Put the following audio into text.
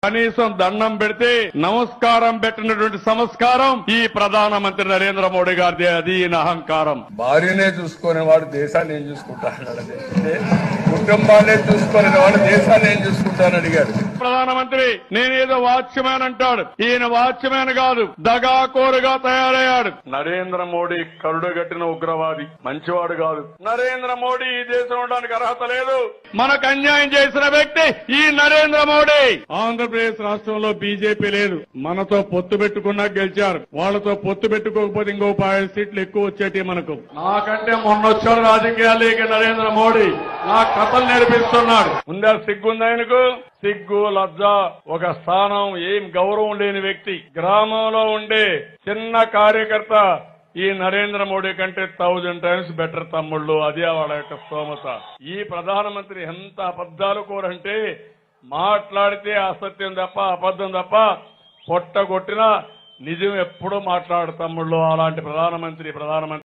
కనీసం దండం పెడితే నమస్కారం పెట్టినటువంటి సంస్కారం ఈ ప్రధానమంత్రి నరేంద్ర మోడీ గారిది. అది ఈయన అహంకారం. భార్యనే చూసుకునేవాడు దేశాన్ని ఏం చూసుకుంటాడు, కుటుంబాన్ని చూసుకునేవాడు దేశాన్ని ఏం చూసుకుంటానని అడిగాడు ప్రధానమంత్రి. నేనేదో వాచ్యమ్యాన్ అంటాడు, ఈయన వాచ్యమ్యాన్ కాదు, దగాకోరుగా తయారయ్యాడు. నరేంద్ర మోడీ కరుడుగట్టిన ఉగ్రవాది, మంచివాడు కాదు. నరేంద్ర మోడీ ఈ దేశం ఉండడానికి అర్హత లేదు. మనకు అన్యాయం చేసిన వ్యక్తి ఈ నరేంద్ర మోడీ. ఆంధ్రప్రదేశ్ రాష్ట్రంలో బీజేపీ లేదు, మనతో పొత్తు పెట్టుకున్నా గెలిచారు. వాళ్లతో పొత్తు పెట్టుకోకపోతే ఇంకో 5 సీట్లు ఎక్కువ వచ్చేటి మనకు. నాకంటే మొన్న వచ్చాడు రాజకీయాల్లోకి నరేంద్ర మోడీ, నా కథలు నేర్పిస్తున్నాడు. ముందే సిగ్గుంది ఆయనకు. సిగ్గు లజ్జ, ఒక స్థానం, ఏం గౌరవం లేని వ్యక్తి. గ్రామంలో ఉండే చిన్న కార్యకర్త ఈ నరేంద్ర మోడీ కంటే 1000 టైమ్స్ బెటర్ తమ్ముళ్ళు. అదే వాళ్ళ యొక్క స్తోమత. ఈ ప్రధానమంత్రి ఎంత అబద్దాలు కోరంటే, మాట్లాడితే అసత్యం తప్ప అబద్ధం తప్ప పొట్టగొట్టినా నిజం ఎప్పుడూ మాట్లాడు తమ్ముళ్ళు. అలాంటి ప్రధానమంత్రి